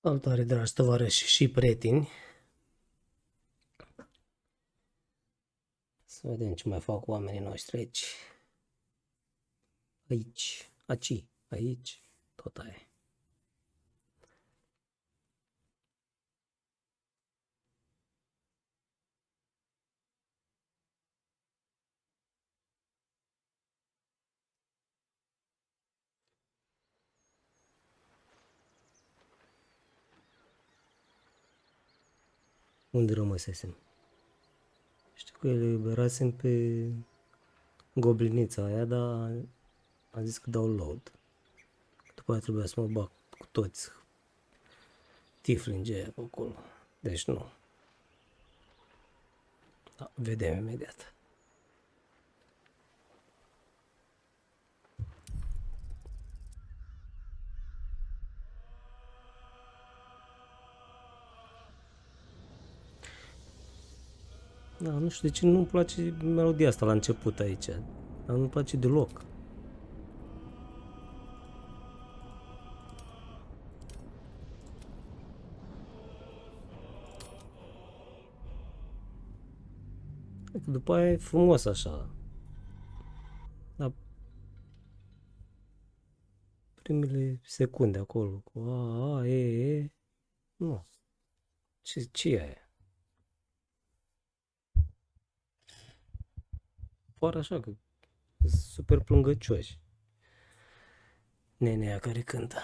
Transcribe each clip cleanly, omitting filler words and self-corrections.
Salutare, dragi tovarăși și prieteni. Să vedem ce mai fac oamenii noștri aici. Aici, tot aia. Unde rămăsesem? Știu că le liberasem pe goblinița aia, dar a zis că dau load. După aia trebuia să mă bag cu toți tiflingi aia pe acolo. Deci nu. Da, vedem imediat. Da, nu știu de ce nu-mi place melodia asta la început aici. Dar nu-mi place deloc. După aia e frumos așa. Dar primele secunde acolo cu e, nu. Ce e aia? Pare așa că sunt super plângăcioși. Nenea care cântă.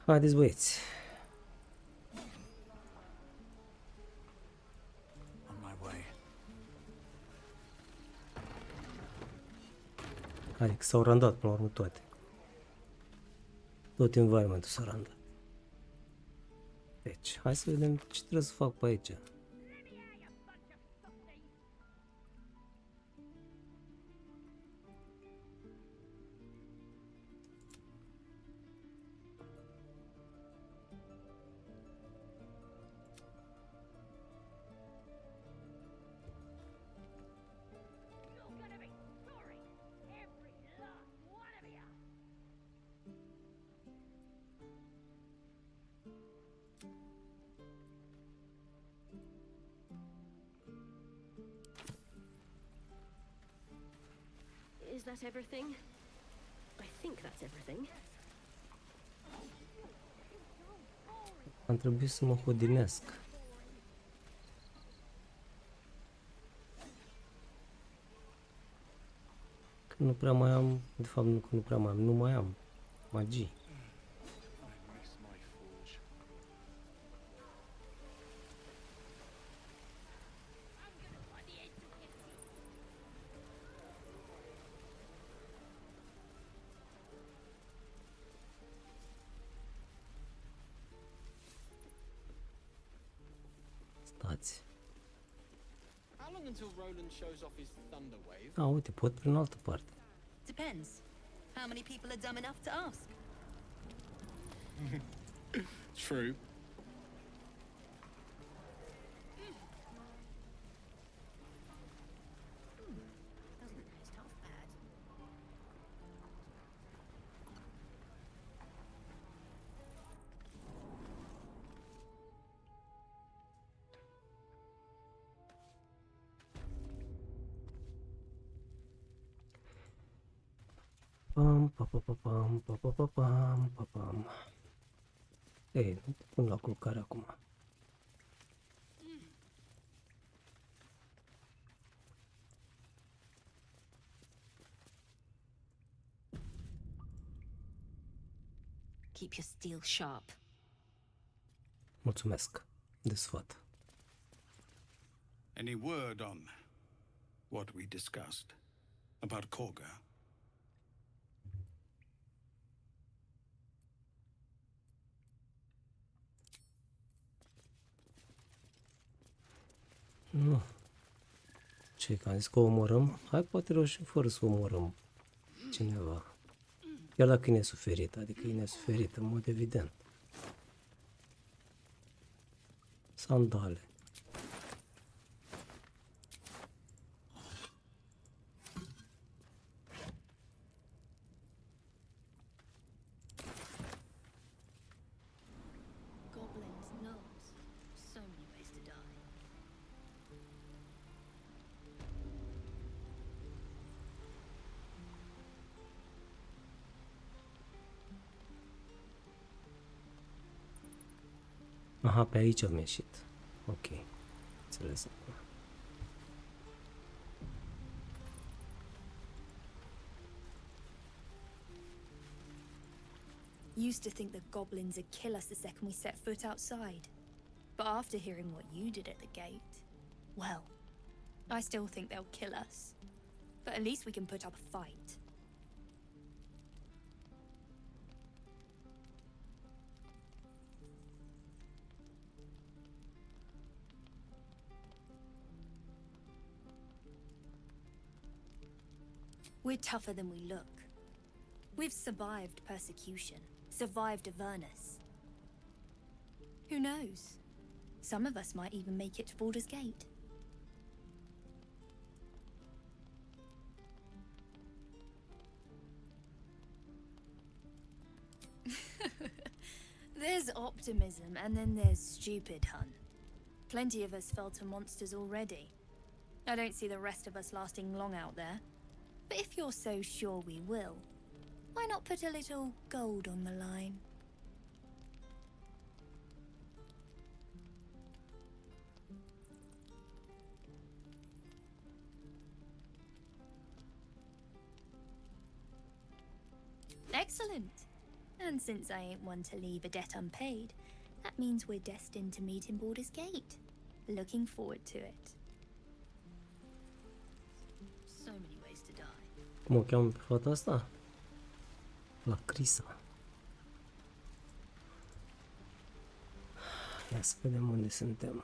Haideți băieți. Adică s-au randat până la urmă toate. Tot environmentul s-a randat. Deci, hai să vedem ce trebuie să fac pe aici. Is that everything? I think that's everything. Am trebuit să mă hodinesc. Că nu prea mai am, de fapt nu că nu prea mai am, nu mai am magii. Stați. Uite, pot prin altă parte. Depends. How many people are dumb enough to ask? True. Doesn't taste half bad. Pam, pa, pa, pa, pam, pa, pa, pa, pam, pa, pam. Ei, nu te pun la culcare acum. Keep your steel sharp. Mulțumesc de sfat. Any word on what we discussed about Korga? Nu. Ce, că am zis că o omorăm? Hai, poate reușim fără să omorăm cineva. Chiar dacă e nesuferit, adică e nesuferit, în mod evident. Sandale. Goblins, gnomes. So many ways to die. Aha, pe aici am ieșit. Ok. Înțeles. Used to think the goblins would kill us the second we set foot outside. But after hearing what you did at the gate, well, I still think they'll kill us. But at least we can put up a fight. We're tougher than we look. We've survived persecution, survived Avernus. Who knows? Some of us might even make it to Baldur's Gate. There's optimism, and then there's stupid, hun. Plenty of us fell to monsters already. I don't see the rest of us lasting long out there. But if you're so sure we will, why not put a little gold on the line? Excellent. And since I ain't one to leave a debt unpaid, that means we're destined to meet in Baldur's Gate. Looking forward to it. So many ways to die. Cum o cheamă pe fata asta? La Crisa. Ia să vedem unde suntem.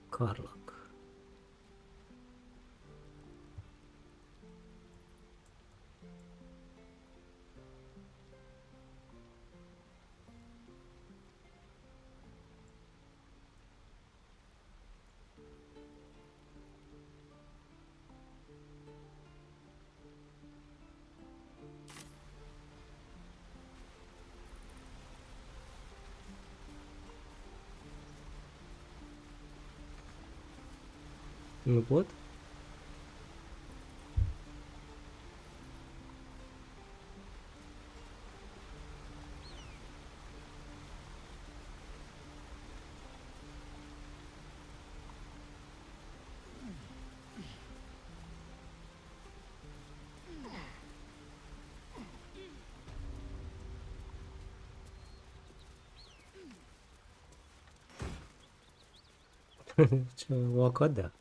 Carlac. Nu pot? Ce o cădea.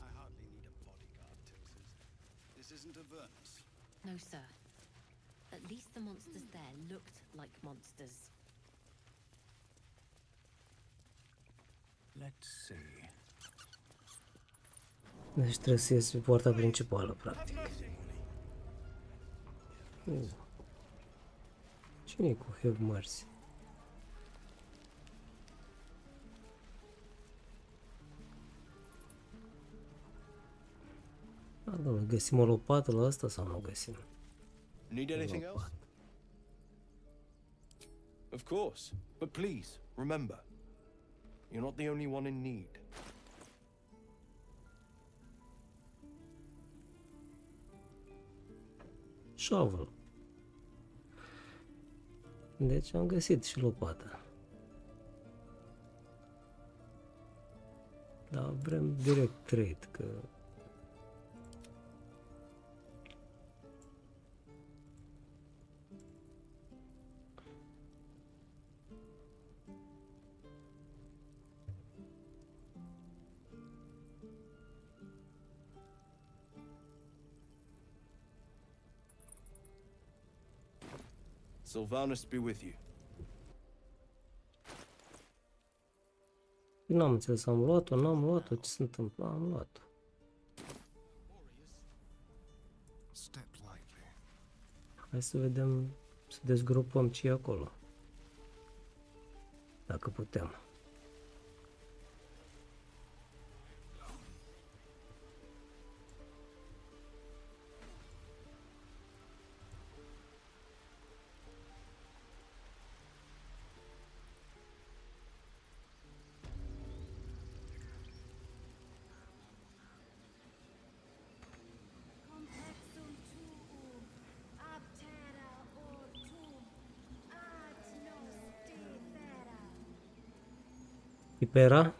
I hardly need a bodyguard, Tilsis. This isn't Avernus. No, sir. At least the monsters there looked like monsters. Let's see. Deci trebuie să ies pe poarta principală, practic. Cine-i cu Have Mercy? Da, domnule, găsim o lopată la asta sau nu găsim? Need anything else? Of course. But please, remember, you're not the only one in need. Shovel. Deci am găsit și lopata. Dar vrem direct trade, că... Sylvanus be with you. N-am înțeles, am luat-o, n-am luat-o, ce se întâmplă? Am luat-o. Step lightly. Hai să vedem, să dezgropăm ce e acolo. Dacă putem. Complexum tuum, ab terra ortum, ad nos defera. Ipera?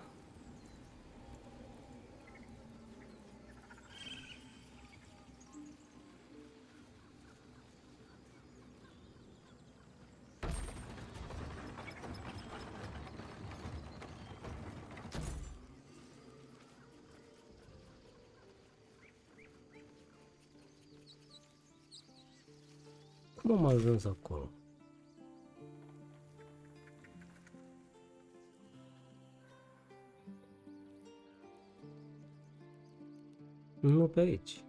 Cum am ajuns acolo? Nu pe aici.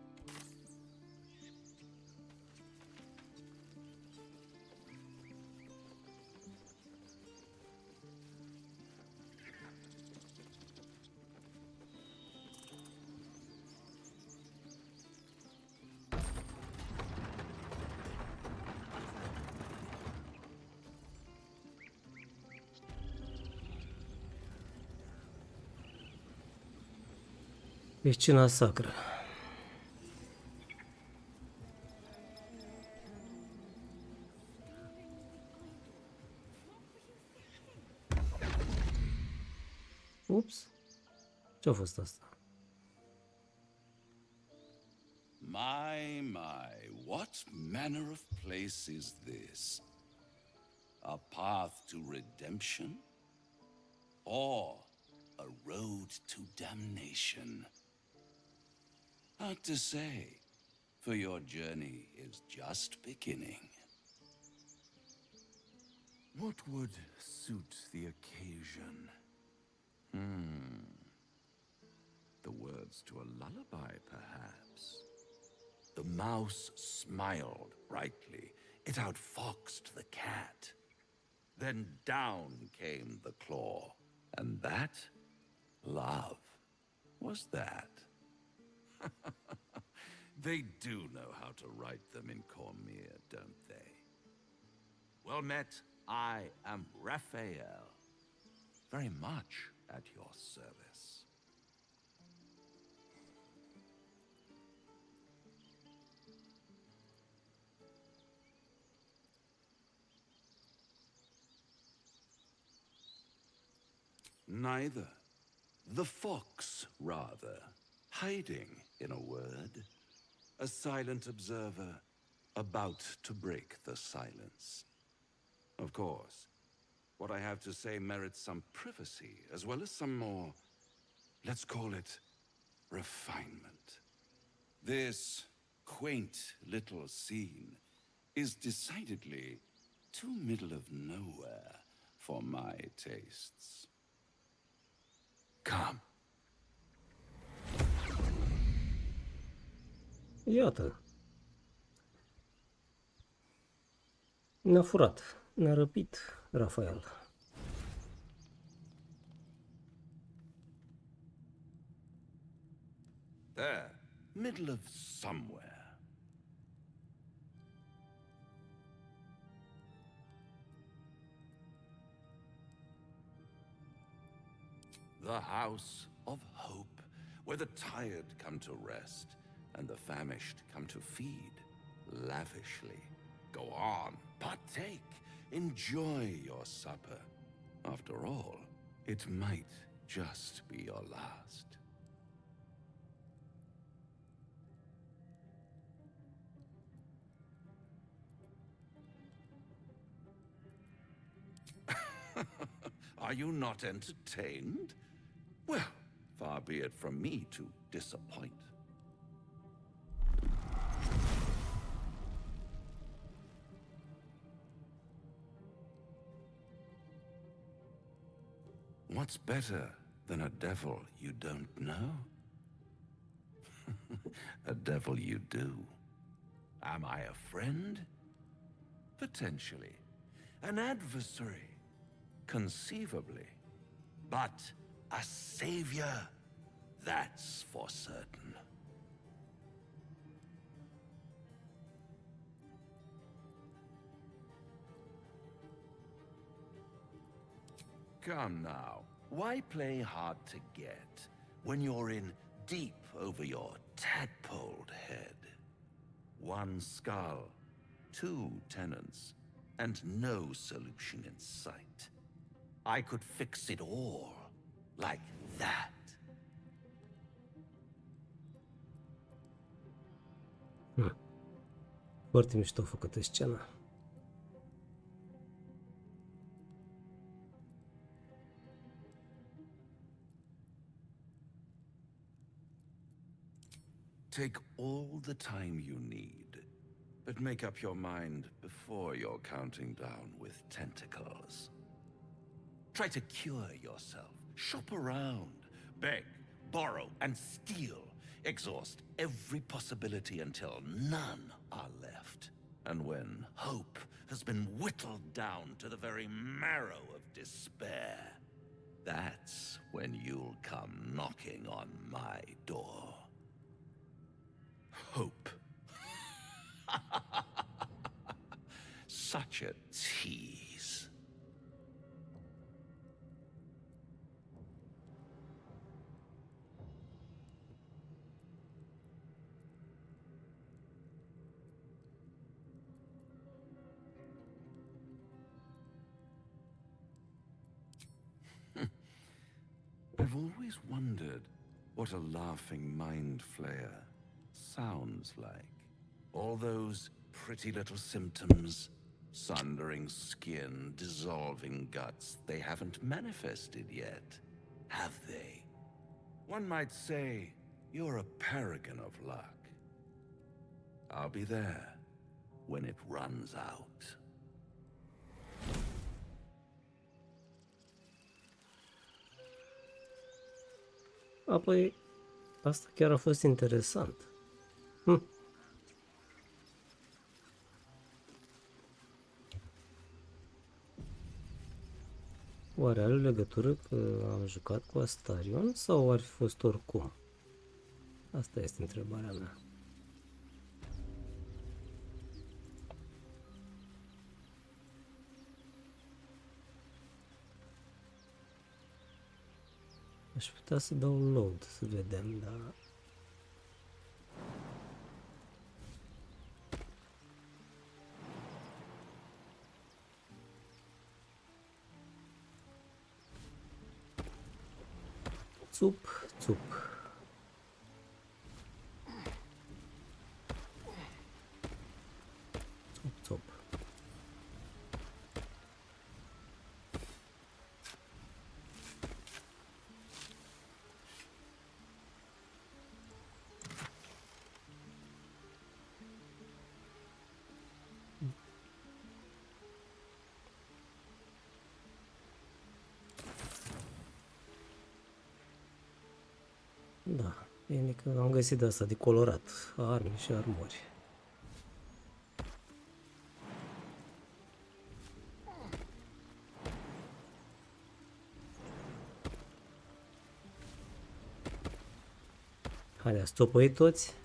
E scena sacră. Ups. Ce-a fost asta? My, what manner of place is this? A path to redemption? Or a road to damnation? Hard to say, for your journey is just beginning. What would suit the occasion? The words to a lullaby, perhaps. The mouse smiled brightly. It outfoxed the cat. Then down came the claw. And that, love, was that. They do know how to write them in Cormier, don't they? Well met, I am Raphael. Very much at your service. Neither. The fox, rather. Hiding, in a word. A silent observer, about to break the silence. Of course, what I have to say merits some privacy, as well as some more, let's call it, refinement. This quaint little scene is decidedly too middle of nowhere for my tastes. Come. Iată. Ne-a furat. Ne-a răpit Rafael. There, middle of somewhere. The house of hope, where the tired come to rest and the famished come to feed lavishly. Go on, partake, enjoy your supper. After all, it might just be your last. Are you not entertained? Well, far be it from me to disappoint. What's better than a devil you don't know? A devil you do. Am I a friend? Potentially. An adversary? Conceivably. But a savior? That's for certain. Come now, why play hard to get when you're in deep over your tadpoled head? One skull, 2 tenants, and no solution in sight. I could fix it all, like that. Foarte mișto făcută scena. Take all the time you need, but make up your mind before you're counting down with tentacles. Try to cure yourself. Shop around. Beg, borrow, and steal. Exhaust every possibility until none are left. And when hope has been whittled down to the very marrow of despair, that's when you'll come knocking on my door. Hope. Such a tease. I've always wondered what a laughing mind flayer sounds like. All those pretty little symptoms, sundering skin, dissolving guts, they haven't manifested yet, have they? One might say you're a paragon of luck. I'll be there when it runs out. Apoi, asta chiar a fost interesant. Oare are legătură că am jucat cu Astarion sau ar fi fost oricum? Asta este întrebarea mea. Aș putea să dau load să vedem, dar... Țup, țup. Țup, țup. Da, bine că am găsit de asta de colorat, arme și armuri. Haide, ați topăit toți?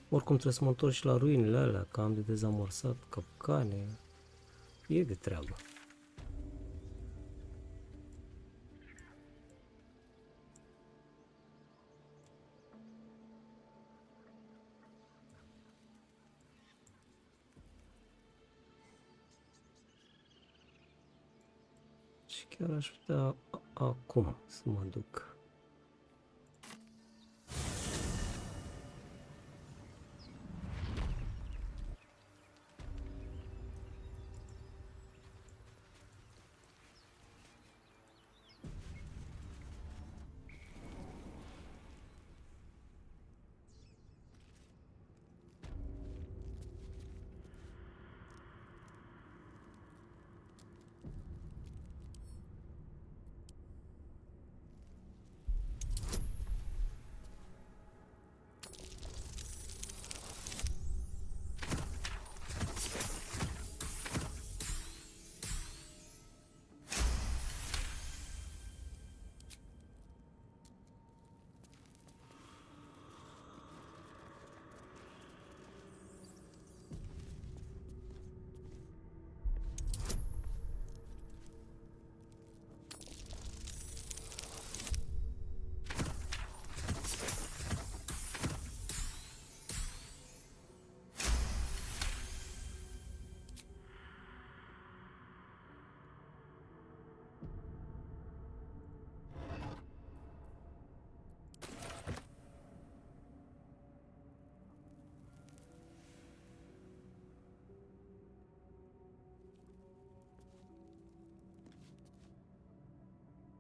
Oricum trebuie să mă întorc și la ruinele alea, că am de dezamorsat capcane. E de treabă. Și chiar aș putea acum să mă duc.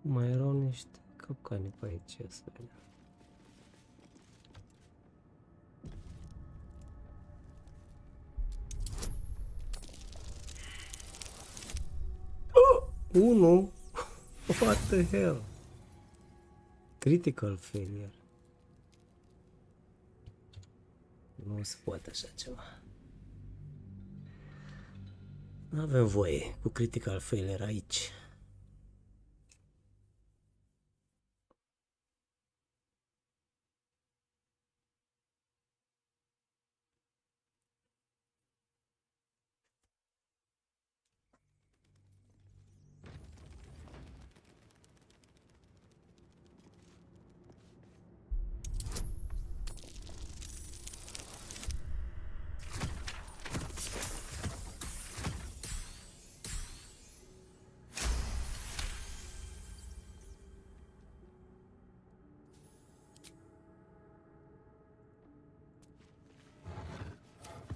Mai erau niște capcane pe aici, să vedem. Unu? What the hell? Critical failure. Nu se poate așa ceva. Nu avem voie cu critical failure aici.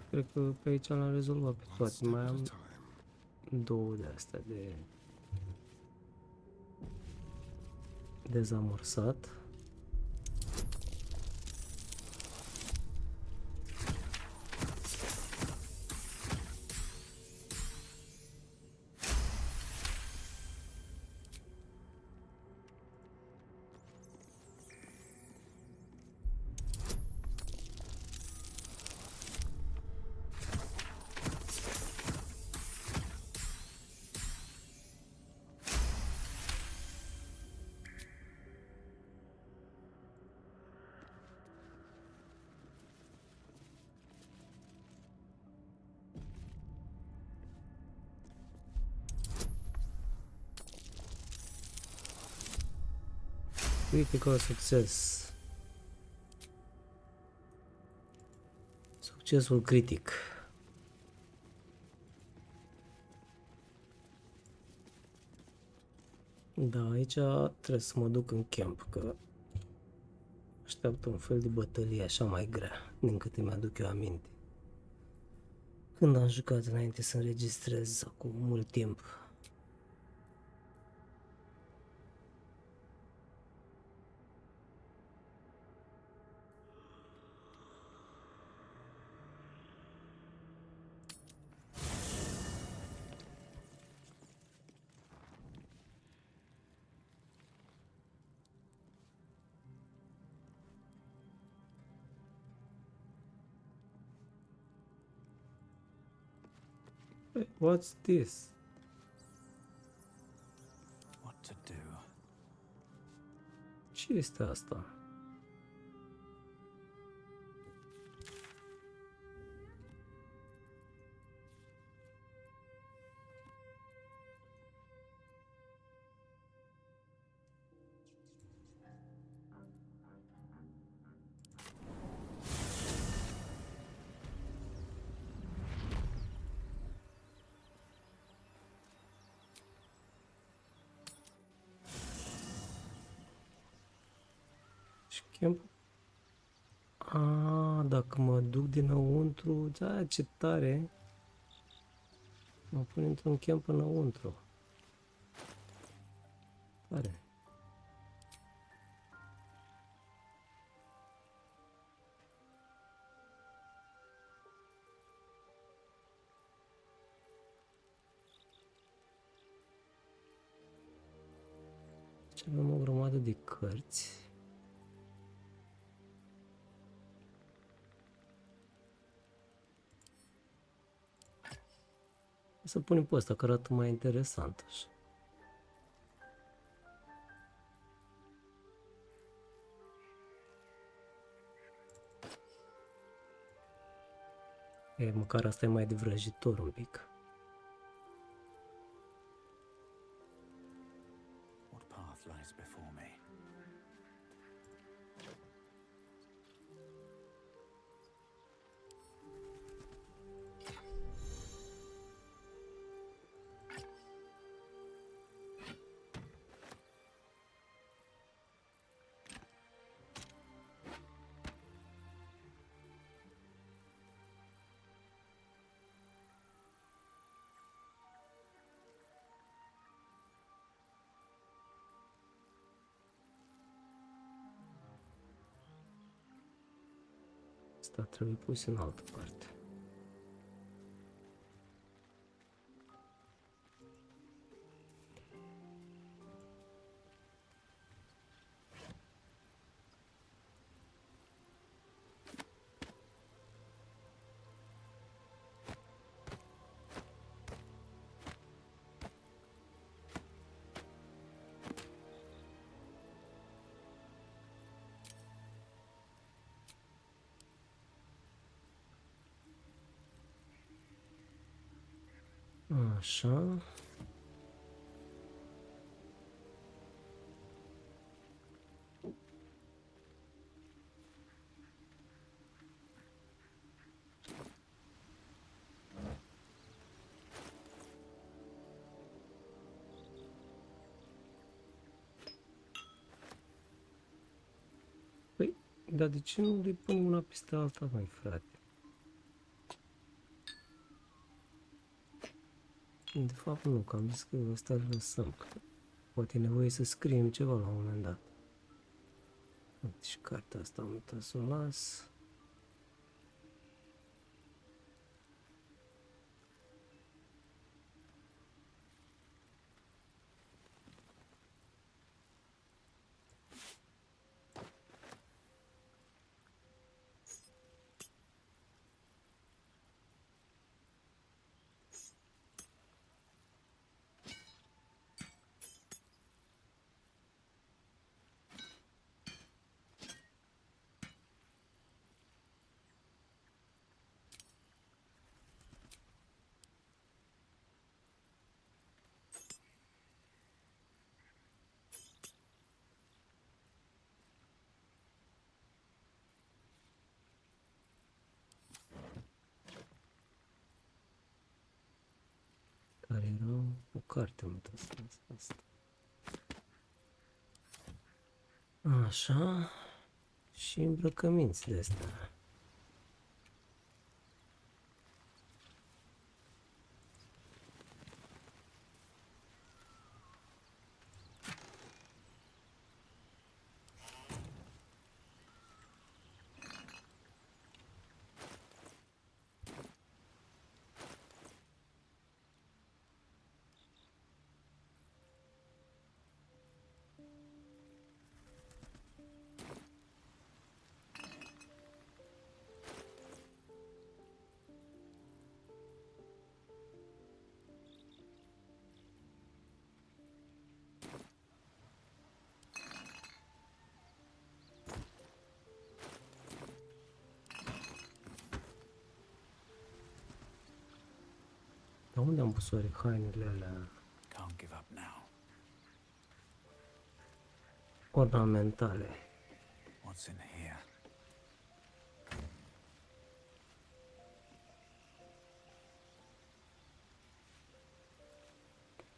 Cred că pe aici l-am rezolvat pe One toate. step Mai at a am time. două de astea de dezamorsat. Critical succes. Succesul critic. Da, aici trebuie să mă duc în camp, că așteaptă un fel de bătălie așa mai grea, din câte mi-aduc eu aminte. Când am jucat înainte să înregistrez, acum mult timp. Hey, what's this? What to do? Ce este asta? Și camp. Dacă mă duc dinăuntru, da, ce tare. Mă pun într-un camp înăuntru. Tare. Și avem o grămadă de cărți. O să punem pe ăsta, că arată mai interesant așa. E, măcar asta e mai de vrăjitor un pic. What path lies before me? Asta trebuie pus în altă parte. Așa. Păi, dar de ce nu le pun una peste alta, mai frate? De fapt nu, că am zis că ăsta îl lăsăm, că poate e nevoie să scriem ceva la un moment dat. Uite, și cartea asta am uitat să o las. Care era o carte, am uitat asta. Așa. Și îmbrăcăminți de astea. Dar unde am pus oare hainele alea Can't give up now. ornamentale? What's in here?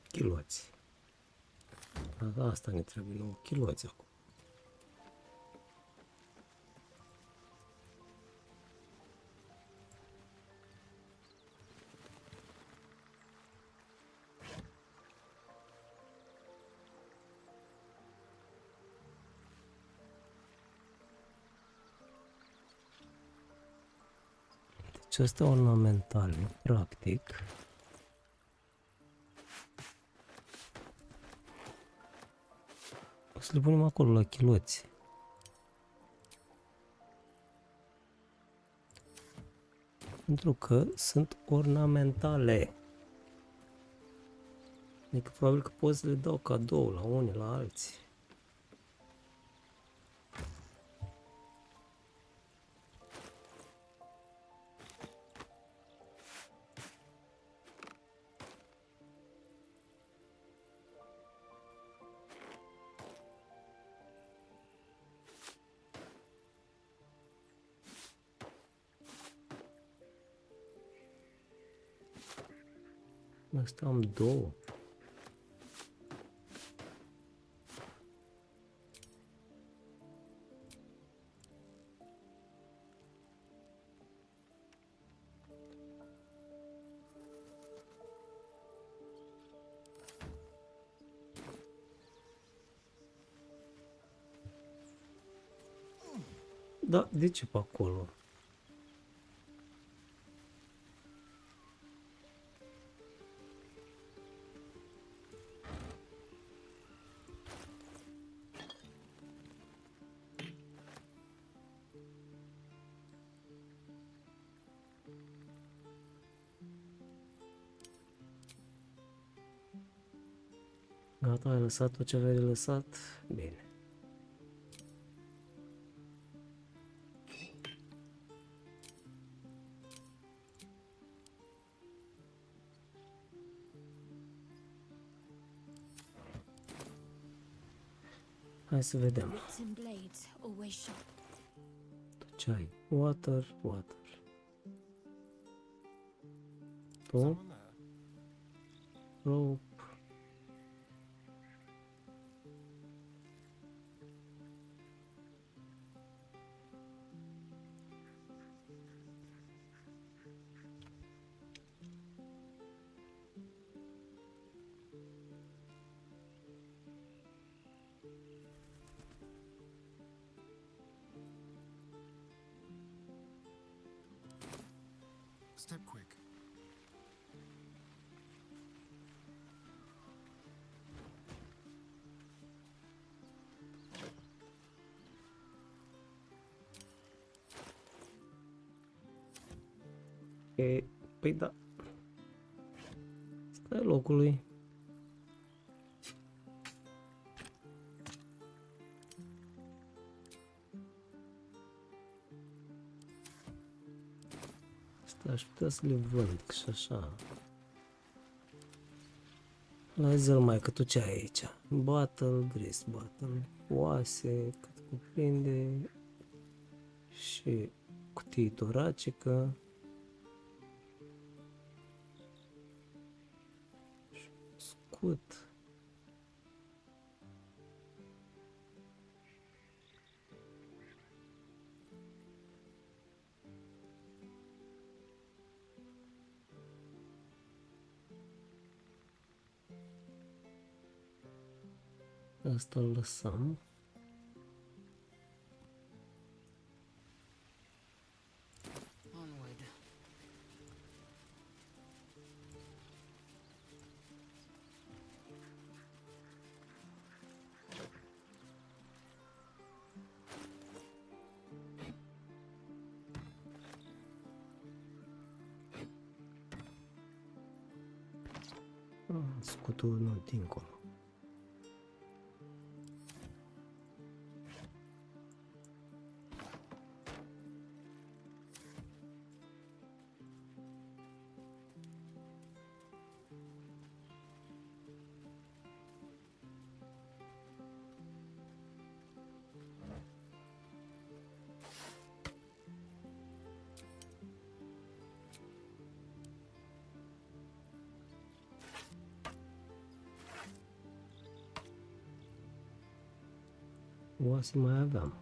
Chiloți. Asta ne trebuie, nu chiloți acum. Deci astea ornamentale, practic. O să le punem acolo la chiloți. Pentru că sunt ornamentale. Adică probabil că pot să le dau cadou la unii, la alții. Asta am două. Da, de ce pe acolo? Gata, ai lăsat tot ce aveai de lăsat? Bine. Hai să vedem. Written blades always sharp. Ce ai? Water, water. Tu? Someone there? Rope. Step quick. E, păi da. Stai locului. Asta aș putea să le vând și așa. La zi-l mai că tu ce ai aici? Battle, grist, battle, oase, cât cuprinde și cutii toracică. Scut. Asta îl lăsăm. Onward. Scutul nu dincolo. Oase mai aveam.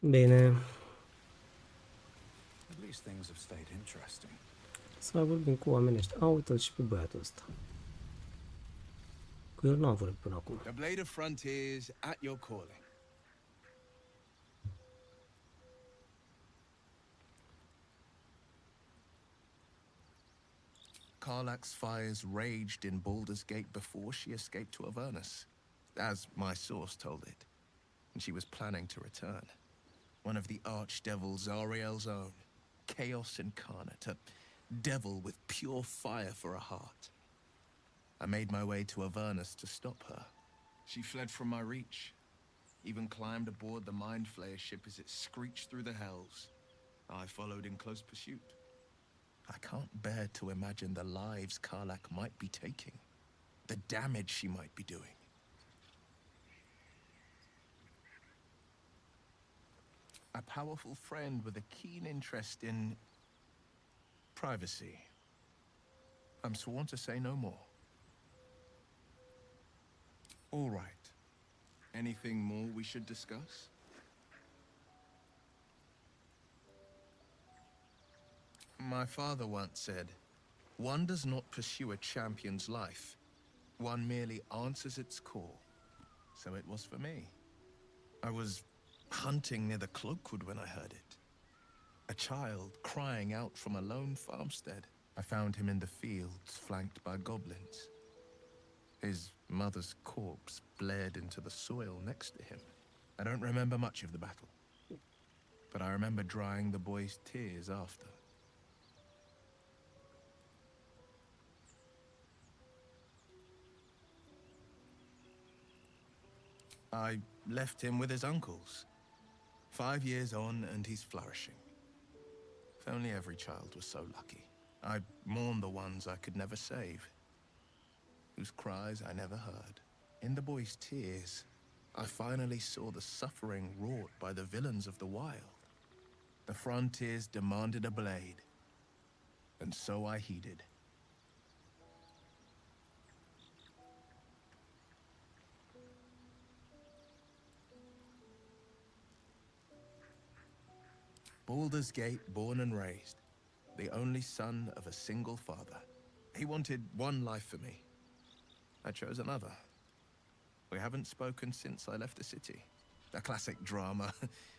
Bine, At least things have stayed interesting. să mai vorbim cu oamenii ăștia. A, uite-l și pe băiatul ăsta. Cu el n-am vorbit până acum. The blade of frontiers at your calling. Karlach's fires raged in Baldur's Gate before she escaped to Avernus, as my source told it, and she was planning to return. One of the archdevils Zariel's own, chaos incarnate, a devil with pure fire for a heart. I made my way to Avernus to stop her. She fled from my reach, even climbed aboard the Mind Flayer ship as it screeched through the hells. I followed in close pursuit. I can't bear to imagine the lives Karlach might be taking, the damage she might be doing. A powerful friend with a keen interest in privacy. I'm sworn to say no more. All right. Anything more we should discuss? My father once said, one does not pursue a champion's life. One merely answers its call. So it was for me. I was hunting near the Cloakwood when I heard it. A child crying out from a lone farmstead. I found him in the fields, flanked by goblins. His mother's corpse bled into the soil next to him. I don't remember much of the battle, but I remember drying the boy's tears after. I left him with his uncles. 5 years on, and he's flourishing. If only every child was so lucky. I mourn the ones I could never save, whose cries I never heard. In the boy's tears, I finally saw the suffering wrought by the villains of the wild. The frontiers demanded a blade, and so I heeded. Baldur's Gate, born and raised, the only son of a single father. He wanted one life for me. I chose another. We haven't spoken since I left the city. A classic drama.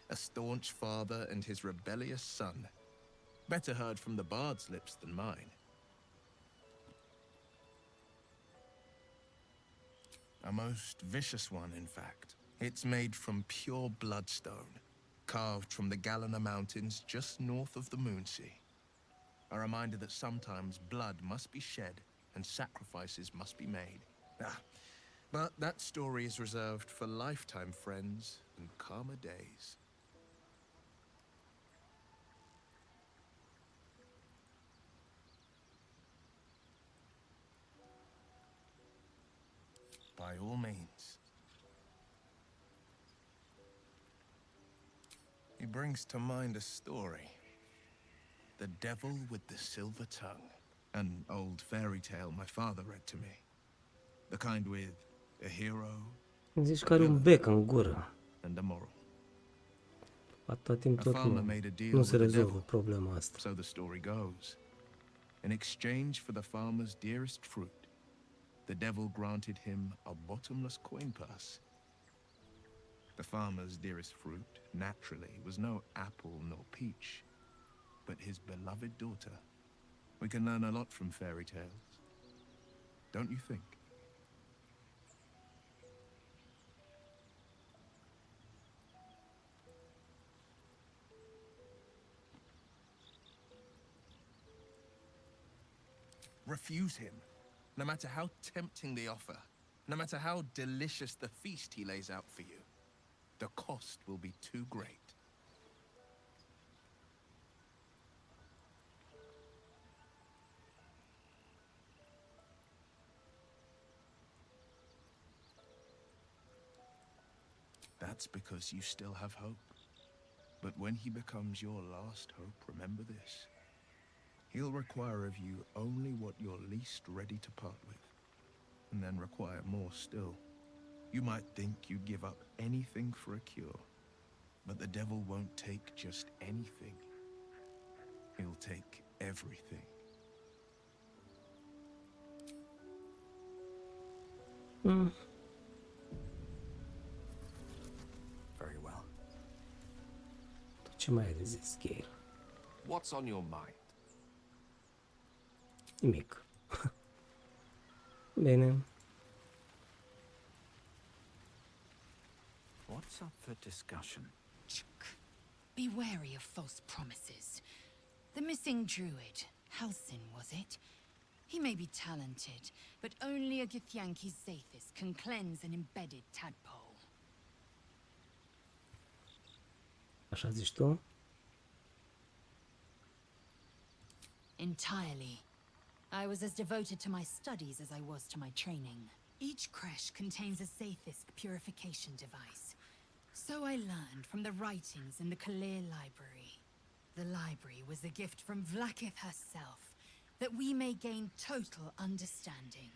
A staunch father and his rebellious son. Better heard from the bard's lips than mine. A most vicious one, in fact. It's made from pure bloodstone, carved from the Galena Mountains just north of the Moonsea. A reminder that sometimes blood must be shed and sacrifices must be made. But that story is reserved for lifetime friends and calmer days. By all means. He brings to mind a story. The Devil with the Silver Tongue. An old fairy tale my father read to me. The kind with a hero, Zici că are un bec în gură. and a moral. Atâta timp A tot farmer made a deal nu with se the rezolvă devil, problema asta. so the story goes. In exchange for the farmer's dearest fruit, the devil granted him a bottomless coin purse. The farmer's dearest fruit, naturally, was no apple nor peach, but his beloved daughter. We can learn a lot from fairy tales, don't you think? Refuse him, no matter how tempting the offer, no matter how delicious the feast he lays out for you. The cost will be too great. That's because you still have hope. But when he becomes your last hope, remember this. He'll require of you only what you're least ready to part with, and then require more still. You might think you'd give up anything for a cure, But the devil won't take just anything. He'll take everything. Very well. Ce mai ai de zis, Gale? What's on your mind? Nimic. Bine. What's up for discussion? Be wary of false promises. The missing druid, Halsin, was it? He may be talented, but only a Githyanki's Zathis can cleanse an embedded tadpole. Așa zici tu? Entirely. I was as devoted to my studies as I was to my training. Each creche contains a Zathis purification device. So I learned from the writings in the Kalir library. The library was a gift from Vlakith herself, that we may gain total understanding.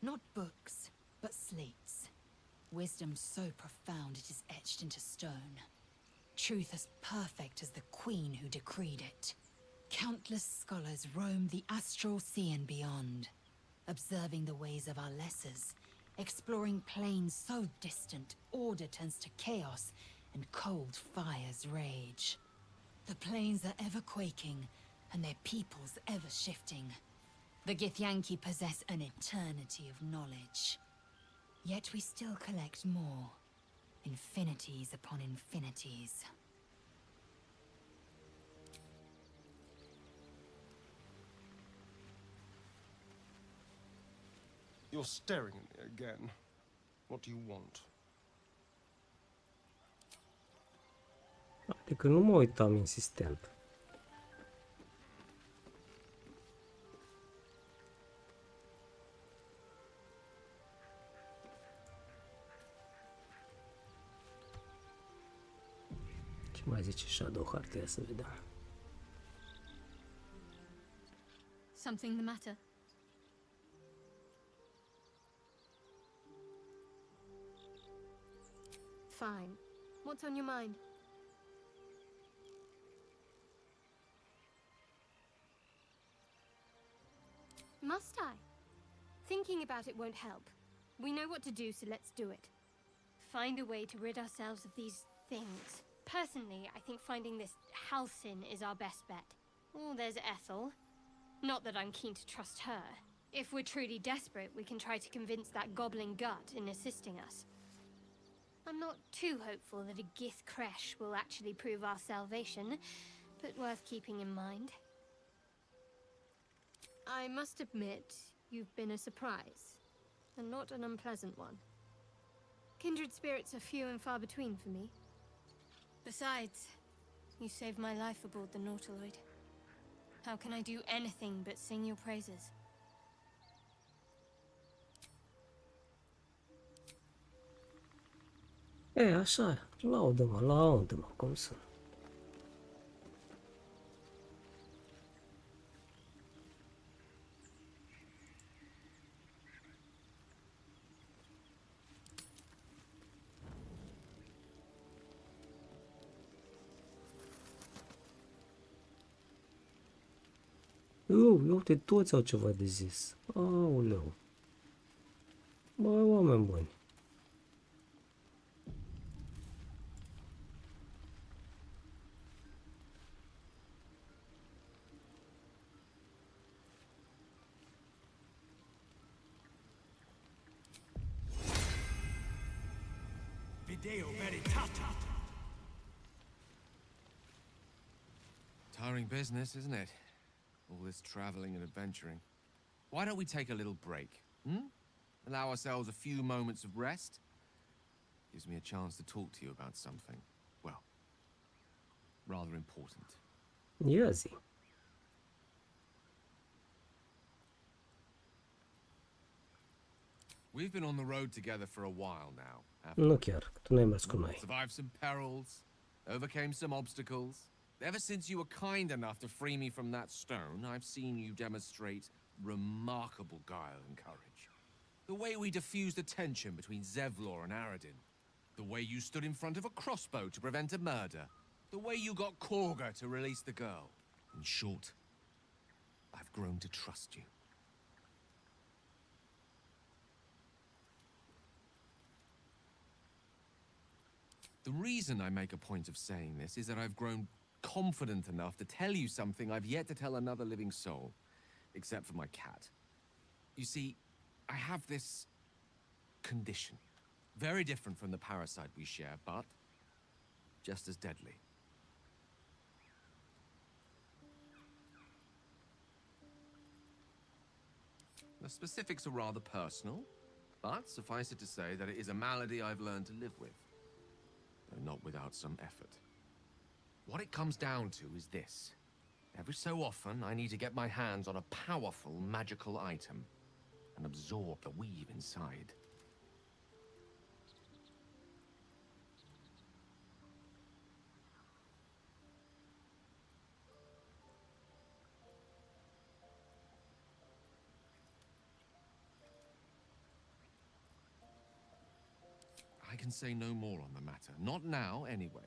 Not books, but slates. Wisdom so profound it is etched into stone. Truth as perfect as the queen who decreed it. Countless scholars roam the astral sea and beyond, observing the ways of our lessers, exploring planes so distant order turns to chaos and cold fires rage. The planes are ever quaking, and their peoples ever shifting. The Githyanki possess an eternity of knowledge. Yet we still collect more. Infinities upon infinities. You're staring at me again. What do you want? Adică nu mă uitam insistent. Ce mai zice Shadow Heart? Ia să vedem. Something the matter? Fine. What's on your mind? Must I? Thinking about it won't help. We know what to do, so let's do it. Find a way to rid ourselves of these things. Personally, I think finding this Halsin is our best bet. Oh, there's Ethel. Not that I'm keen to trust her. If we're truly desperate, we can try to convince that goblin gut in assisting us. I'm not too hopeful that a Gith creche will actually prove our salvation, but worth keeping in mind. I must admit, you've been a surprise, and not an unpleasant one. Kindred spirits are few and far between for me. Besides, you saved my life aboard the Nautiloid. How can I do anything but sing your praises? E, așa, laudă-mă, cum sunt. Ia uite, toți au ceva de zis. Aoleu. Băi, oameni buni. Tiring business, isn't it? All this traveling and adventuring. Why don't we take a little break? Allow ourselves a few moments of rest? Gives me a chance to talk to you about something, well, rather important. Ia zi. We've been on the road together for a while now. Nu chiar, că tu n-ai mers cu noi. Survived some perils, overcame some obstacles. Ever since you were kind enough to free me from that stone, I've seen you demonstrate remarkable guile and courage. The way we diffused the tension between Zevlor and Aradin. The way you stood in front of a crossbow to prevent a murder. The way you got Korga to release the girl. In short, I've grown to trust you. The reason I make a point of saying this is that I've grown confident enough to tell you something I've yet to tell another living soul, except for my cat. You see, I have this condition. Very different from the parasite we share, but just as deadly. The specifics are rather personal, but suffice it to say that it is a malady I've learned to live with, though not without some effort. What it comes down to is this. Every so often, I need to get my hands on a powerful magical item and absorb the weave inside. I can say no more on the matter. Not now, anyway.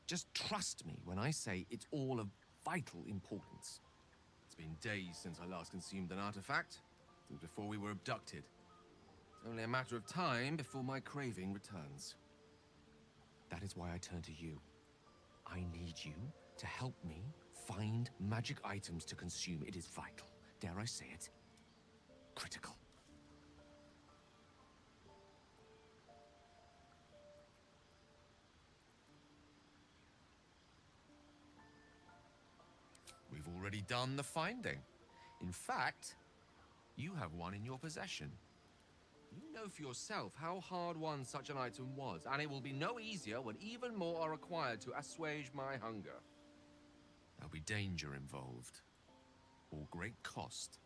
Just trust me when I say it's all of vital importance. It's been days since I last consumed an artifact, since before we were abducted. It's only a matter of time before my craving returns. That is why I turn to you. I need you to help me find magic items to consume. It is vital. Dare I say it? Critical. We've already done the finding. In fact, you have one in your possession. You know for yourself how hard won such an item was, and it will be no easier when even more are required to assuage my hunger. There'll be danger involved, or great cost.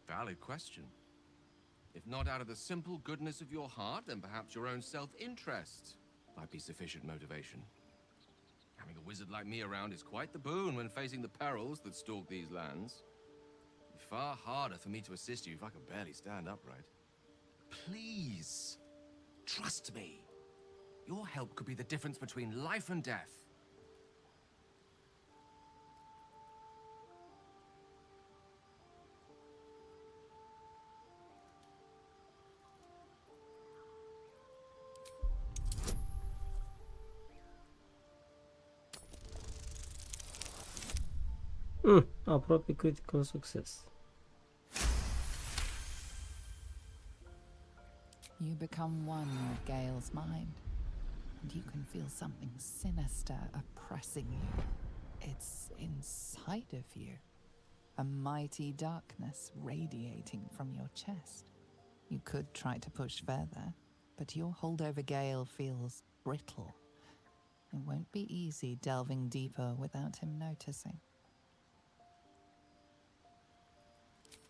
Valid question. If not out of the simple goodness of your heart, then perhaps your own self-interest might be sufficient motivation. Having a wizard like me around is quite the boon when facing the perils that stalk these lands. It'd be far harder for me to assist you if I could barely stand upright. Please, trust me. Your help could be the difference between life and death. Aproape critical success. You become one with Gale's mind, and you can feel something sinister oppressing you. It's inside of you, a mighty darkness radiating from your chest. You could try to push further, but your hold over Gale feels brittle. It won't be easy delving deeper without him noticing.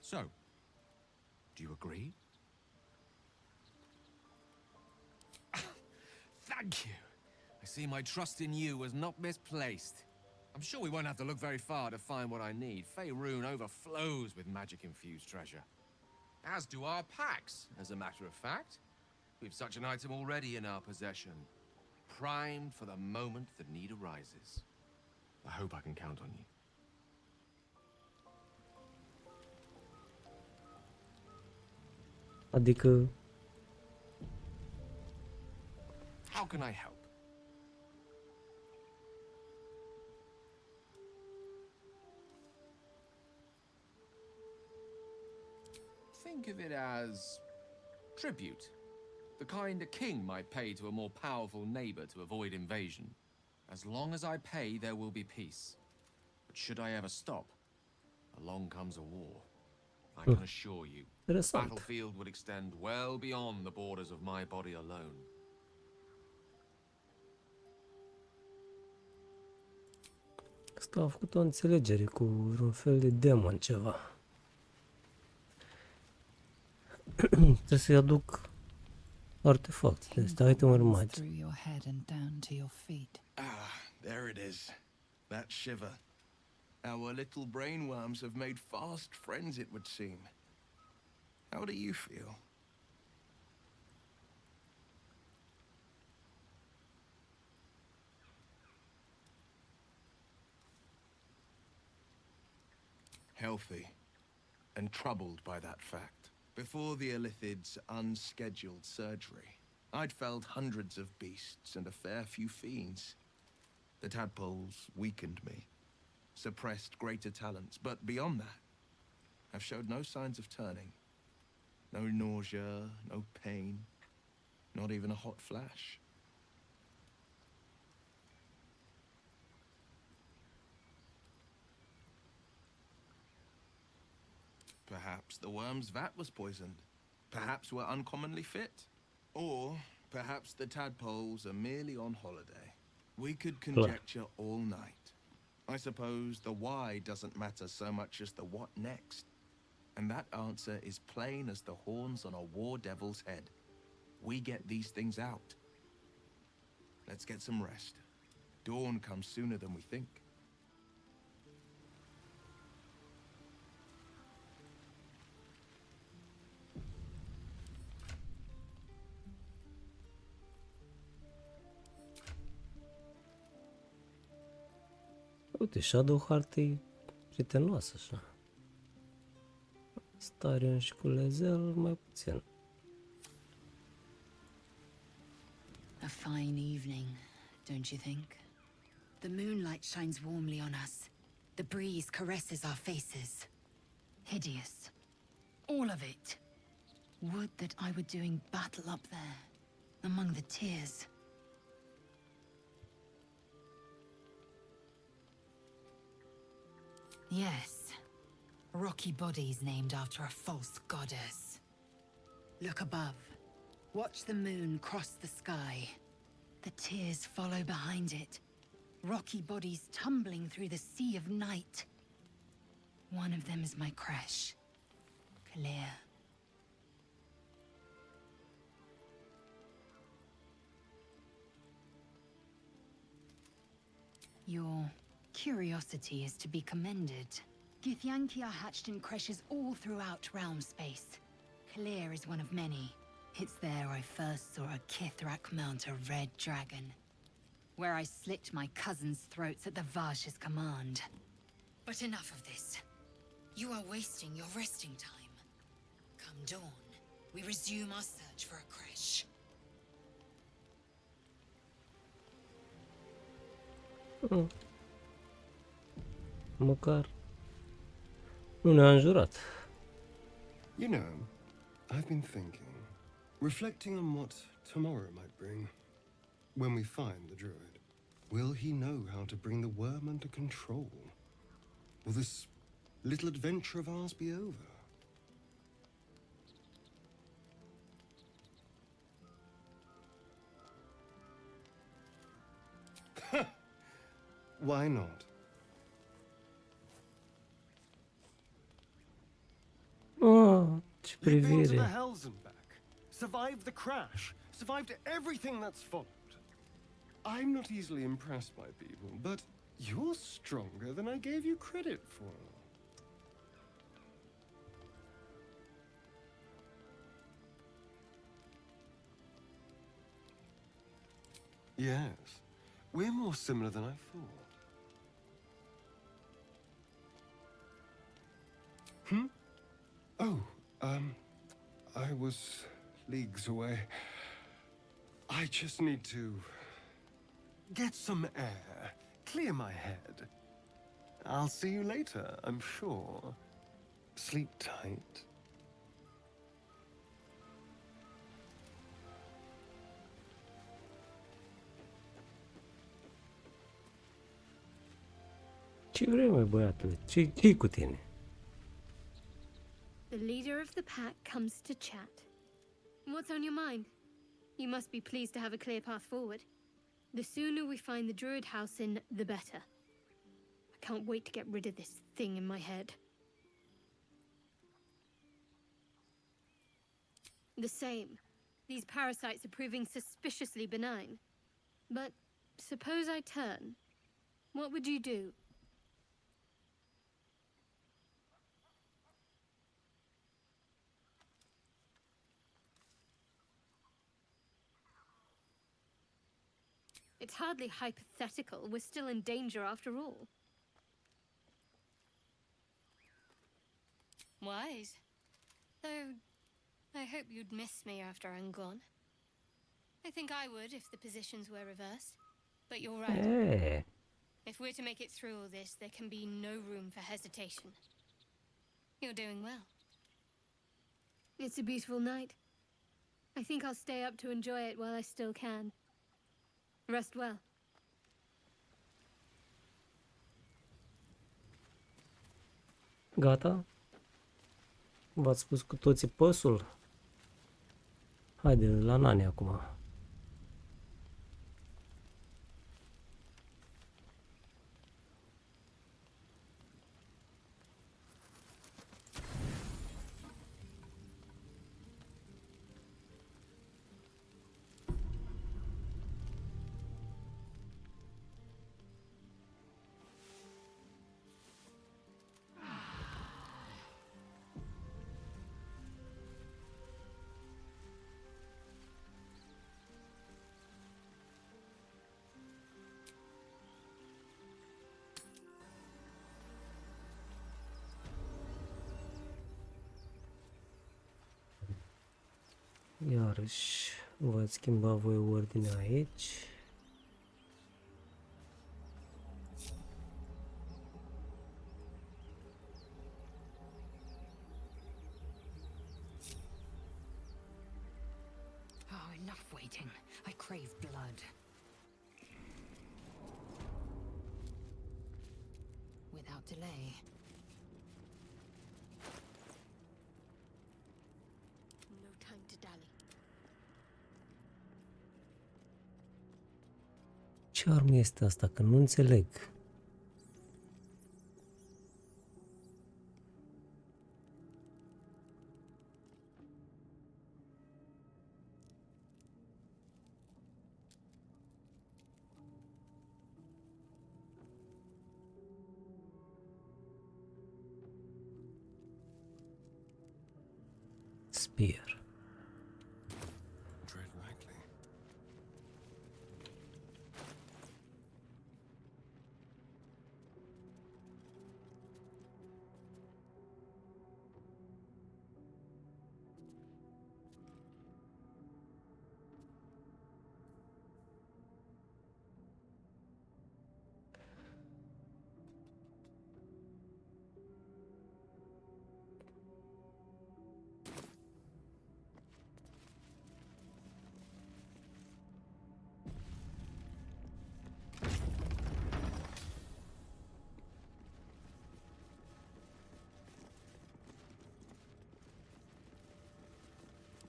So, do you agree? Thank you. I see my trust in you was not misplaced. I'm sure we won't have to look very far to find what I need. Faerun overflows with magic-infused treasure. As do our packs, as a matter of fact. We've such an item already in our possession. Primed for the moment the need arises. I hope I can count on you. Adică How can I help? Think of it as tribute. The kind a king might pay to a more powerful neighbor to avoid invasion. As long as I pay, there will be peace. But should I ever stop, along comes a war. I can assure you, Interesant. Battlefield would extend well beyond the borders of my body alone. Asta a făcut o înțelegere cu un fel de demon ceva. Trebuie să-i aduc artefacte de astea, itemuri magi. Through your head and down to your feet. Ah, there it is. That shiver. Our little brainworms have made fast friends, it would seem. How do you feel? Healthy, and troubled by that fact. Before the Illithid's unscheduled surgery, I'd felled hundreds of beasts and a fair few fiends. The tadpoles weakened me, suppressed greater talents, but beyond that, I've showed no signs of turning. No nausea, no pain, not even a hot flash. Perhaps the worm's vat was poisoned. Perhaps we're uncommonly fit. Or perhaps the tadpoles are merely on holiday. We could conjecture all night. I suppose the why doesn't matter so much as the what next. And that answer is plain as the horns on a war devil's head. We get these things out. Let's get some rest. Dawn comes sooner than we think. Uite, Shadowheart e prietenoasă așa. Starion și cu Lezel mai puțin. A fine evening, don't you think? The moonlight shines warmly on us. The breeze caresses our faces. Hideous. All of it. Would that I were doing battle up there, among the tears. Yes. Rocky bodies named after a false goddess. Look above. Watch the moon cross the sky. The tears follow behind it. Rocky bodies tumbling through the sea of night. One of them is my crush, Clear. Your curiosity is to be commended. Githyanki are hatched in creches all throughout realm space. Clear is one of many. It's there I first saw a Kithrak mount a red dragon, where I slit my cousins' throats at the Vash's command. But enough of this. You are wasting your resting time. Come dawn, we resume our search for a creche. Măcar nu ne-a înjurat. You know, I've been thinking, reflecting on what tomorrow might bring. When we find the druid, will he know how to bring the worm under control? Will this little adventure of ours be over? Why not? Oh, ce You've been to the privire. hells and back, survived the crash, survived everything that's followed. I'm not easily impressed by people, but you're stronger than I gave you credit for. Yes, we're more similar than I thought. Oh, I was leagues away. I just need to get some air, clear my head. I'll see you later, I'm sure. Sleep tight. Ce vrei, măi, băiatule? Ce-i cu tine? The leader of the pack comes to chat. What's on your mind? You must be pleased to have a clear path forward. The sooner we find the Druid house in, the better. I can't wait to get rid of this thing in my head. The same. These parasites are proving suspiciously benign. But suppose I turn. What would you do? It's hardly hypothetical. We're still in danger after all. Wise. Though, I hope you'd miss me after I'm gone. I think I would if the positions were reversed. But you're right. Hey. If we're to make it through all this, there can be no room for hesitation. You're doing well. It's a beautiful night. I think I'll stay up to enjoy it while I still can. Rest well. Gata? V-ați spus cu toții păsul? Haide, la Nani acum. Iarăși v-ați schimba voi ordinea aici. Oh, enough waiting. I crave blood. Without delay. No time to dally. Ce armă este asta? Că nu înțeleg. Spear. Tread lightly.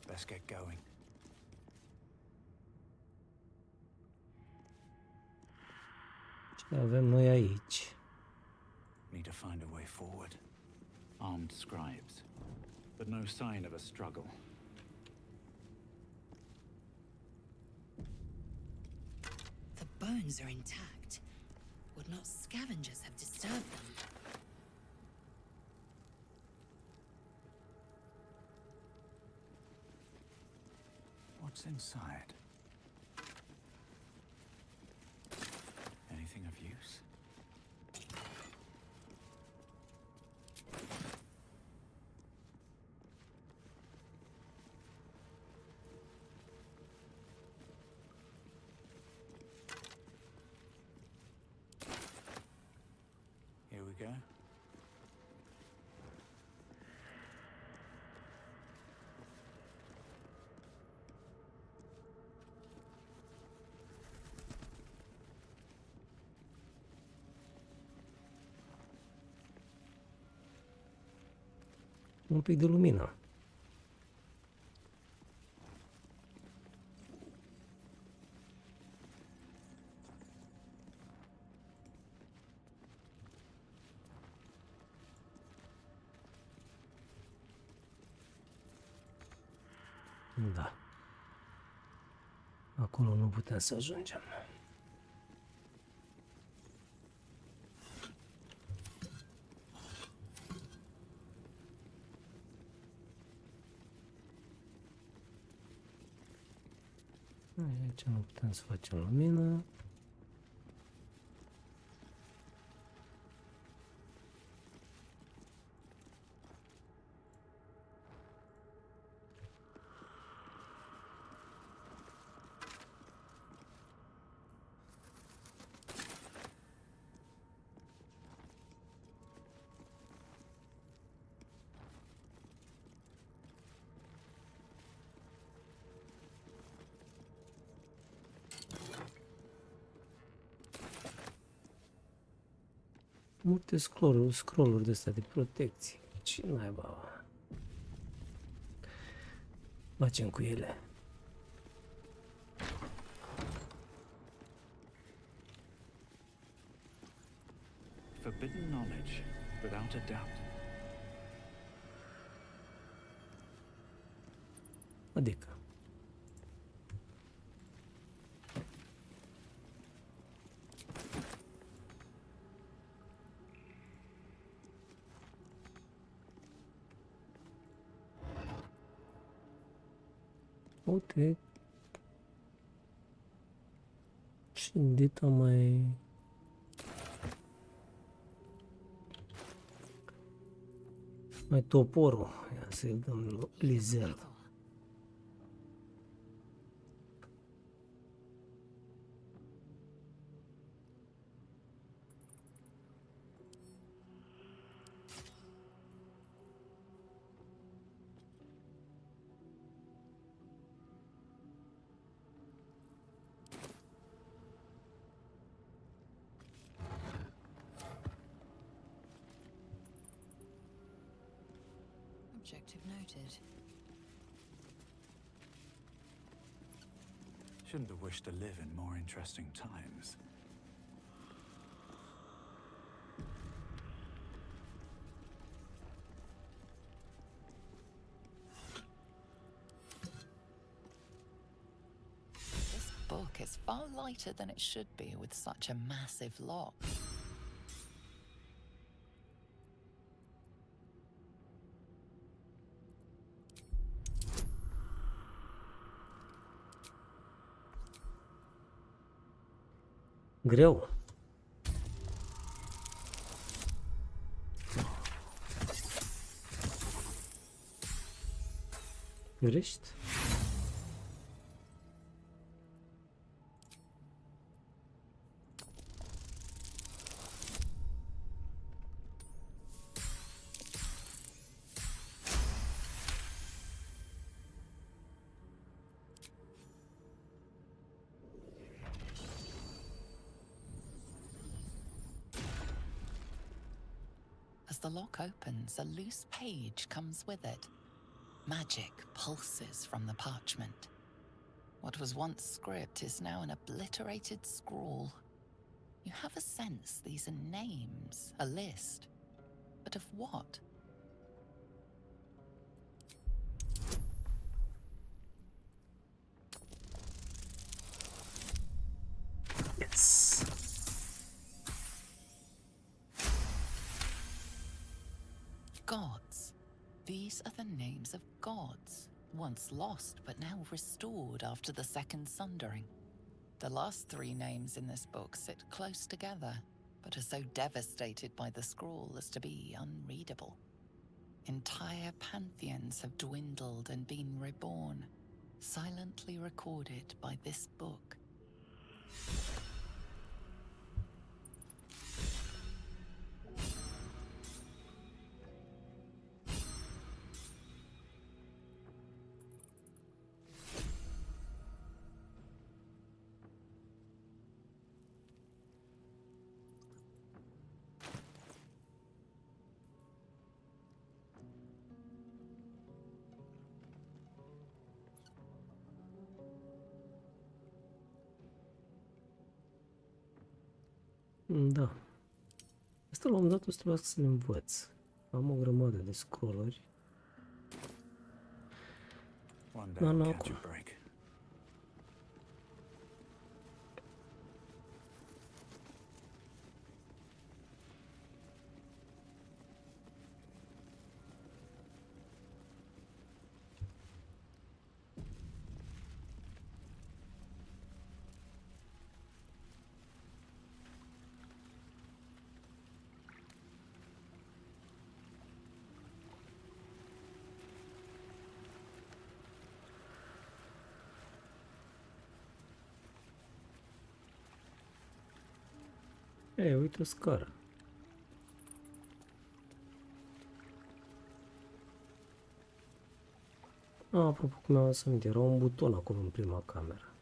Let's get going. Ce avem noi aici? Need to find a way forward. Armed scribes, but no sign of a struggle. The bones are intact. Would not scavengers have disturbed them? What's inside? Anything of use? Here we go. Un pic de lumină. Da. Acolo nu putem să ajungem. Aici nu putem să facem lumină. Multe scrolluri de astea de protecție. Ce naiba facem cu ele? Forbidden knowledge, without a doubt. Adică uite și dita mai toporul. Ia să-i dăm Lizel. Objective noted. Shouldn't have wished to live in more interesting times. This book is far lighter than it should be with such a massive lock. Greu. Grești? As the lock opens, a loose page comes with it. Magic pulses from the parchment. What was once script is now an obliterated scrawl. You have a sense these are names, a list. But of what? Yes. Gods. These are the names of gods, once lost but now restored after the Second Sundering. The last three names in this book sit close together, but are so devastated by the scroll as to be unreadable. Entire pantheons have dwindled and been reborn, silently recorded by this book. Da. Asta la un moment dat o să trebuiască să le învăț. Am o grămadă de scrolluri. One day Dar I'll nu catch acum. a break. Ei, uite o scară. Apropo, cum mi-am adus aminte, era un buton acolo în prima cameră.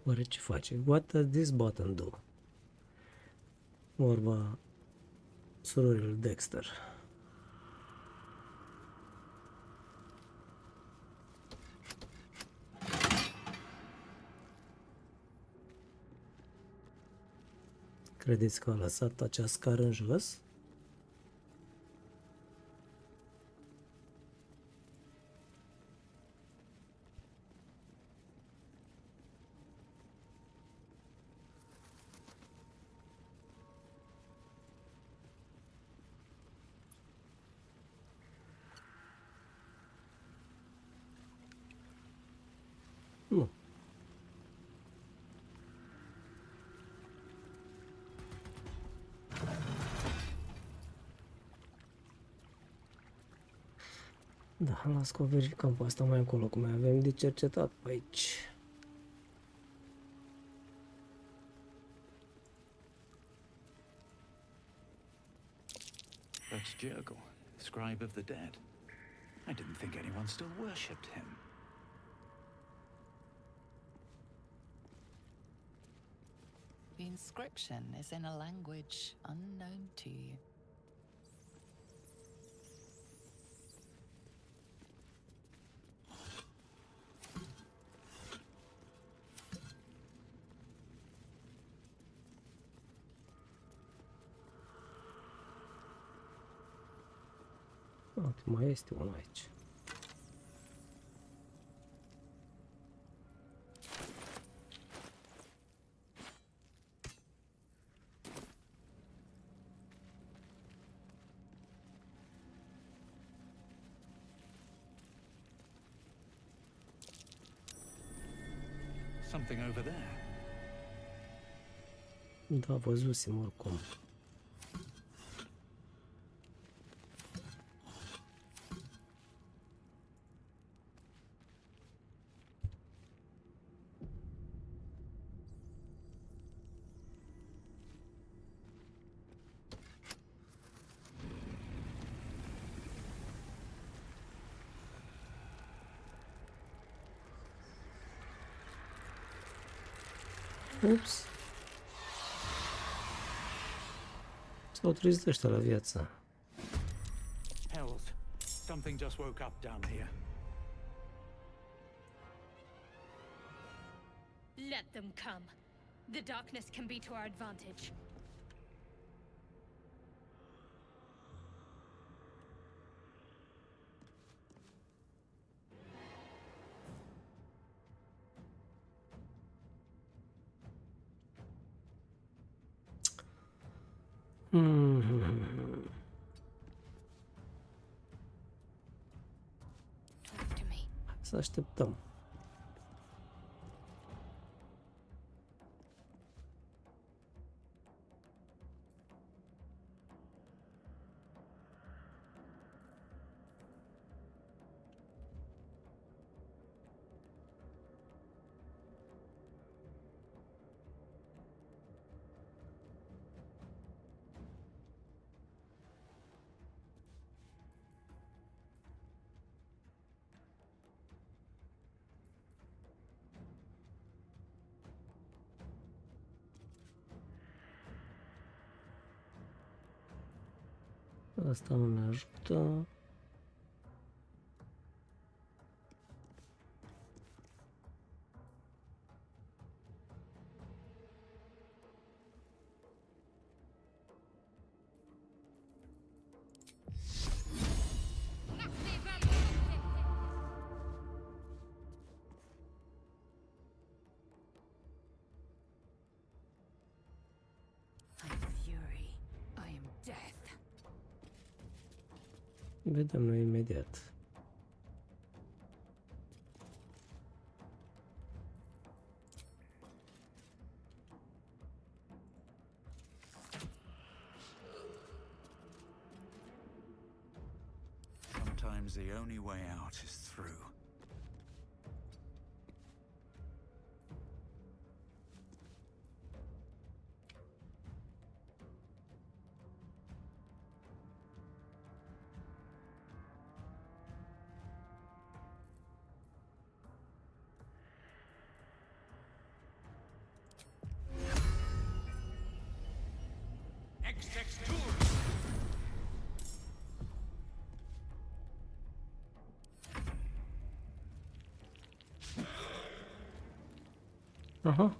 Oare ce face? What does this button do? Vorba surorilor Dexter. Credeți că a lăsat acea scară în jos? Nu. Da, las că o verificăm pe asta mai încolo, cum mai avem de cercetat pe aici. That's Jucand, scribe of the dead. I didn't think anyone still worshipped him. The inscription is in a language unknown to you. Uite, mai este unul aici. Something over there. Da, văzusem oricum. Ups. S-au trezit ăștia la viață. Hells. Something just woke up down here. Let them come. The darkness can be to our advantage. Talk to me. Să așteptăm. Asta nu ne ajută. Vedem noi imediat. Sometimes the only way out is through. Aha.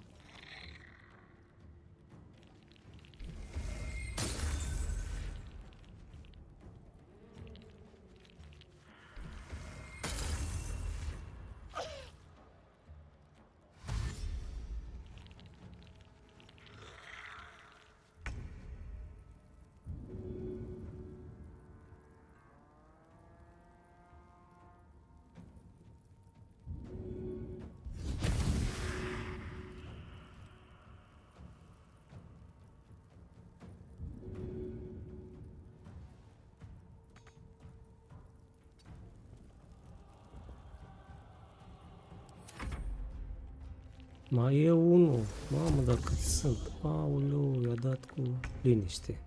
Mai e unul. Mamă, dar cât sunt. Aoleu, i-a dat cu liniște.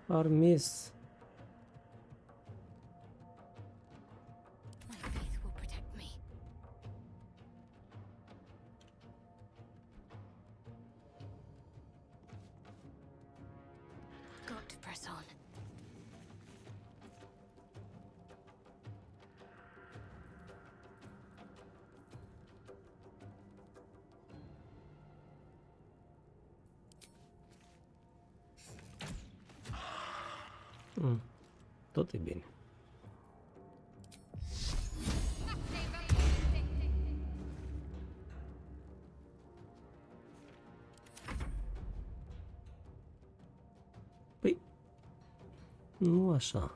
Armis. Tot e bine. Păi, nu așa.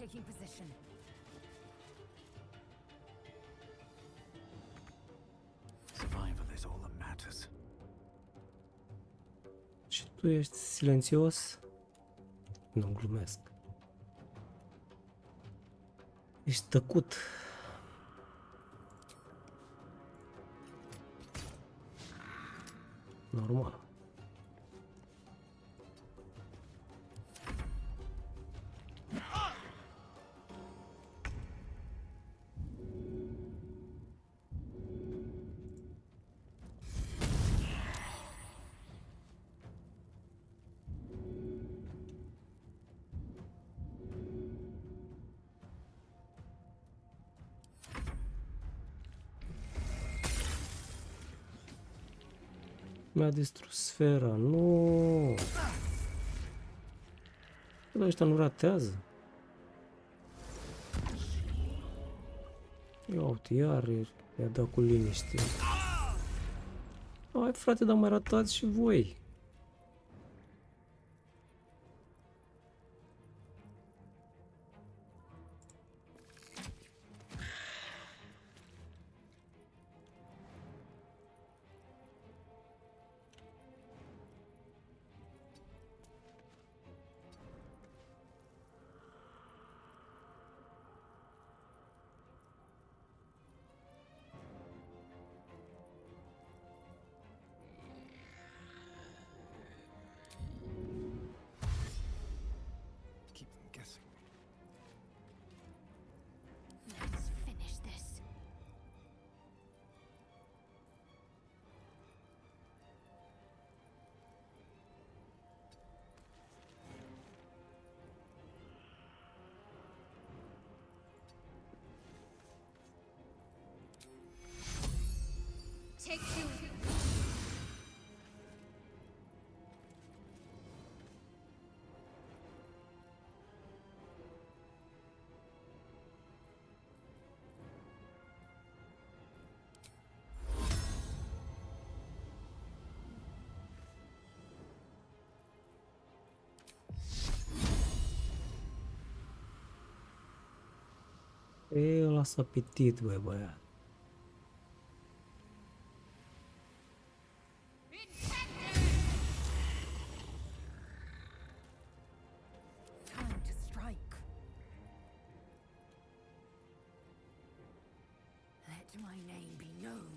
Taking position. Survival is all that matters. Și tu ești silențios? Nu glumesc. Ești tăcut. Normal. Mi-a distrus sfera, nu! Dar ăștia nu ratează. Ia uite, iar i-a dat cu liniște. Hai frate, dar mai ratați și voi. E, lasă apetit, băi, băiat. Time to strike. Let my name be known.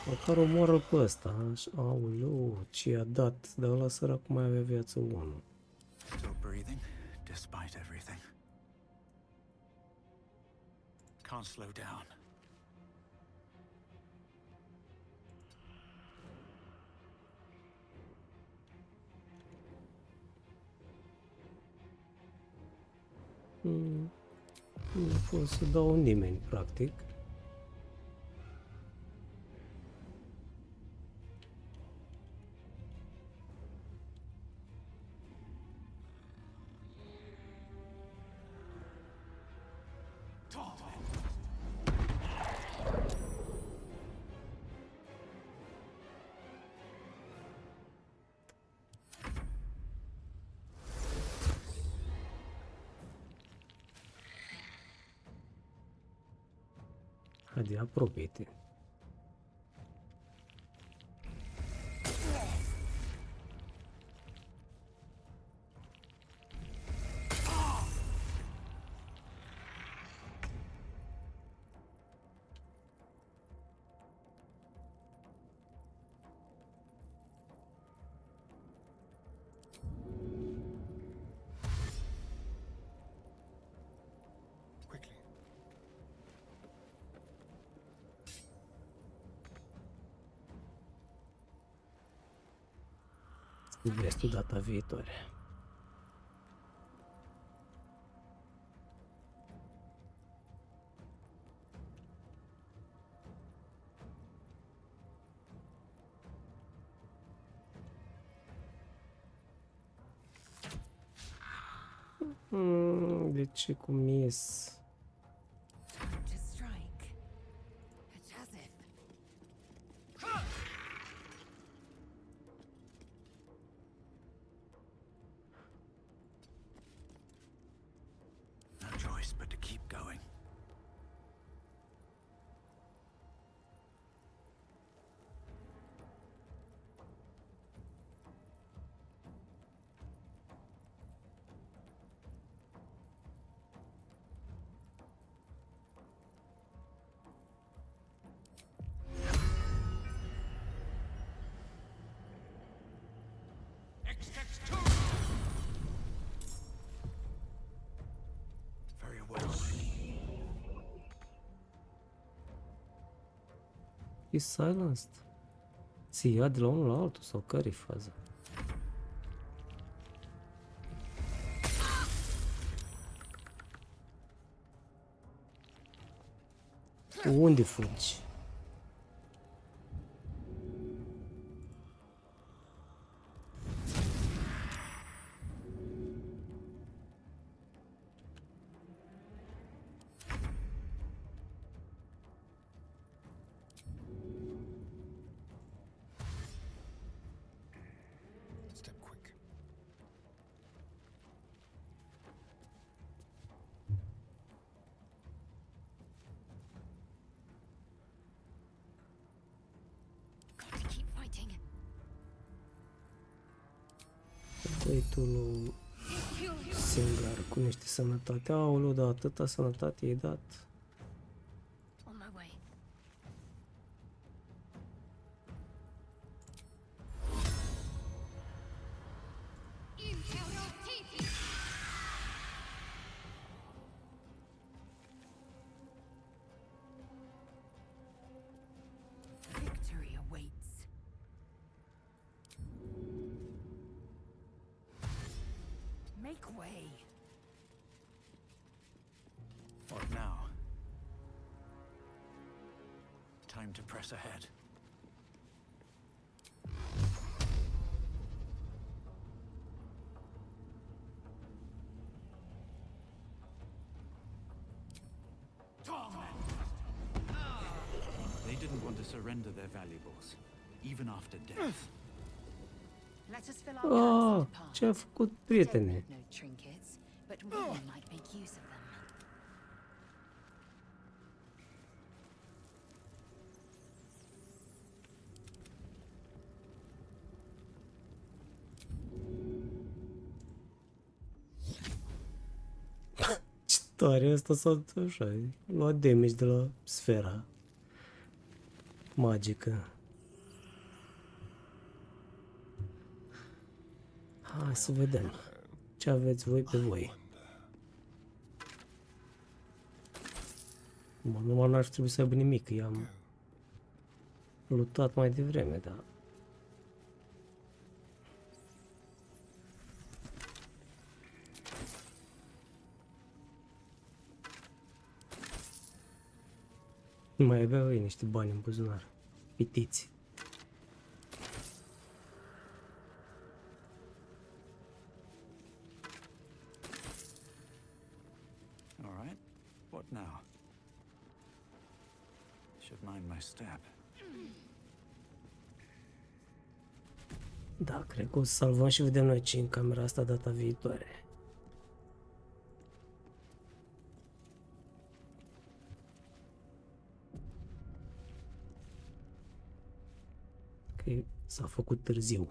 Măcar omoară pe ăsta. Așa, aoleu, ce i-a dat. Dar ăla sărac mai avea viață 1. Still breathing, despite everything. Can't slow down. Nu pot să dau nimeni, practic. Haide, apropie-te. Quickly. Vezi tu data viitoare. De ce cu mis? Time to strike. Acest. No choice but to keep going. Very well. E silenced. Ți ia de la unul la altul sau care-i faza? Unde fugi? Step quick. Got to keep fighting. Dă-i tu lui Singar cu niște sănătate. Aoleu, da, atâta sănătate i-ai dat. On my way. Victory awaits. Make way. What now? Time to press ahead. surrender their valuables, even after death. Let us fill our Oh, cups and ce a depart. făcut, Don't prietene? need no trinkets, but we might make use of them. Ce tare asta s-a așa, luat damage de la sfera magică. Hai să vedem ce aveți voi pe voi. Bă, numai n-ar trebui să aibă nimic, i-am luptat mai devreme, dar... Mai aveau ei niște bani în buzunar. Pitiți. All right, what now? Should mind my step. Da, cred că o să salvăm și vedem noi ce în camera asta data viitoare. Că s-a făcut târziu.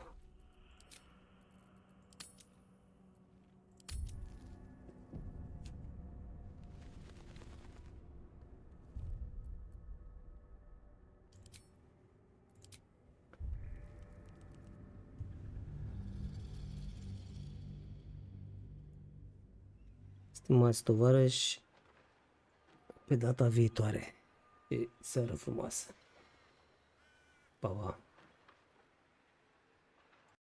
Stimați tovarăși, pe data viitoare. E seară frumoasă. Pa, pa.